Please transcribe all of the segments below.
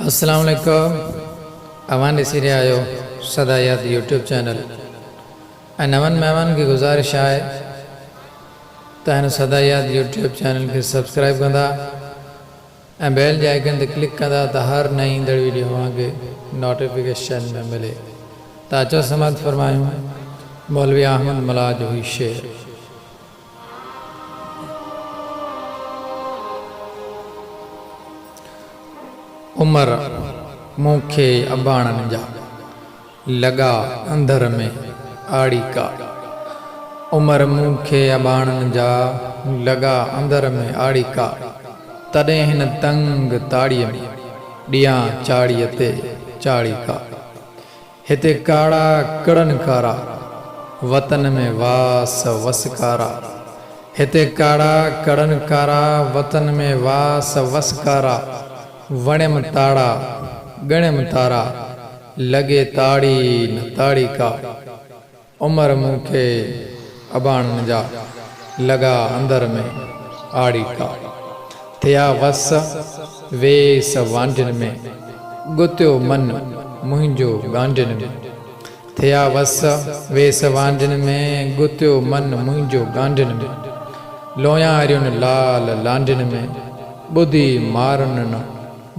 अस्सलाम वालेकुम। अवान ॾिसी रहिया आहियो सदायात यूट्यूब चैनल ऐं नवनि महिमान की गुज़ारिश आहे त हिन सदायात यूट्यूब चैनल खे सब्सक्राइब कंदा ऐं बेल जे आइकन ते क्लिक कंदा त हर नई ईंदड़ वीडियो तव्हांखे नोटिफिकेशन में मिले। त अचो समाप्त फरमायूं मौलवी अहमद मल्लाह जो ही शेर। उमर मूंखे अबाणनि जा लॻा अंदर में आड़ी का। उमर मूंखे अबाणनि जा लॻा अंदर में आड़ी का। तॾहिं हिन तंग ताड़ीअ में ॾियां चाड़ीअ ते चाड़ी का। हिते काड़ा कड़नि कारा वतन में वास वसकारा। हिते काड़ा कड़नि कारा वतन में वास वसकारा। वणियम ताड़ा गणियम तारा लगे ताड़ी न ताड़ी का। उमर मूंखे अबाणनि जा लॻा अंदर में आड़ी का। थिया वस वेस वांडिन में गुत्यो मन मुंहिंजो गांडिन में। थिया वस वेस वांडिन में गुत्यो मन मुंहिंजो गांडिन में। लोयारियुनि लाल लांडिन में ॿुधी मारन न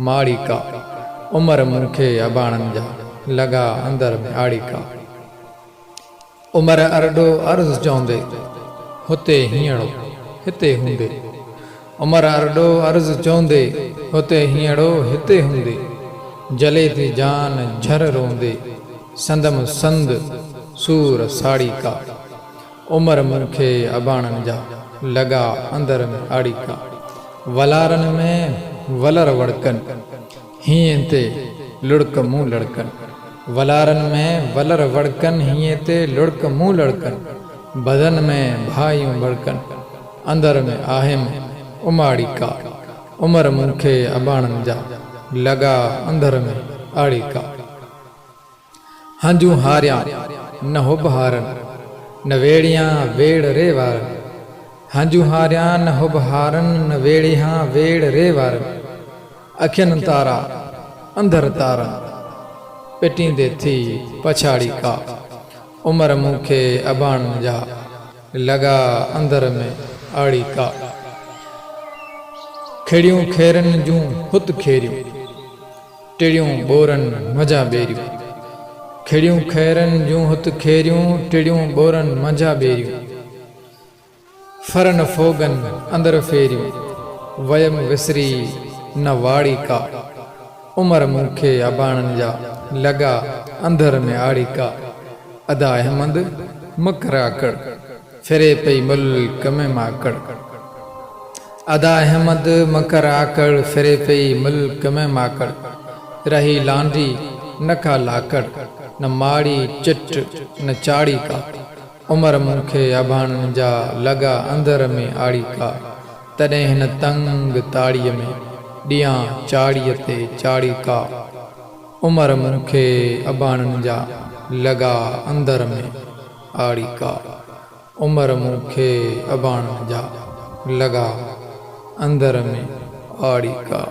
माड़ी का। उमर मूंखे अबाणनि जा लॻा अंदर में आड़ी का। उमर अरडो अर्ज़ चवंदे हुते हीअड़ो हिते हूंदे। उमर अरडो अर्ज़ चवंदे हुते हीअड़ो हिते हूंदे। जले थी जान झर रोंदे संदम संद सूर साड़ी का। उमर मूंखे अबाणनि जा लॻा अंदर में आड़ी का। वलारनि में वलर वड़कन हीअं ते लुड़क मूं लड़कन। वलारनि में वलर वड़कन हीअं ते लुड़क मूं लड़कन। बदन में भाइयूं बड़कन अंदर में आहिम उमाड़ी का। उमर मूंखे अबाणनि जा लॻा अंदर में आड़ी का। हंजू हारिया न हुब हारन न वेड़ियां वेड़ रे वारन। हंजू हारिया न हुब हारन न वेड़ियां वेड़ रे वारन। अखियनि तारा अंदर तारा पिटींदे थी पछाड़ी का। उमर मूंखे अबाणनि जा लॻा अंदर में आड़ी का। खिड़ियूं खेरनि जूं हुत खेरियूं टिड़ियूं ॿोरनि मज़ा ॿेरियूं। खिड़ियूं खेरनि जूं हुत खेरियूं टिड़ियूं ॿोरनि मज़ा ॿेरियूं। फरन फोगन अंदर फेरियूं वयम विसरी न वाड़ी का। उमर मूंखे अबाणनि जा लॻा अंदर में आड़ी का। अदा अहमद मकर आकड़ फिरे पई मुल्क में माकड़। अदा अहमद मकर आकड़ फिरे पई मुल्क में माकड़। रही लांडी न का लाकड़ न माड़ी चिट न चाड़ी का। उमर मूंखे अबाणनि जा लॻा अंदर में आड़ी का। तॾहिं हिन तंग ताड़ीअ में ॾियां चाड़ीअ ते चाड़ी का। उमर मूंखे अबाणनि जा लॻा अंदर में आड़ी का। उमर मूंखे अबाणनि जा लॻा अंदर में आड़ी का।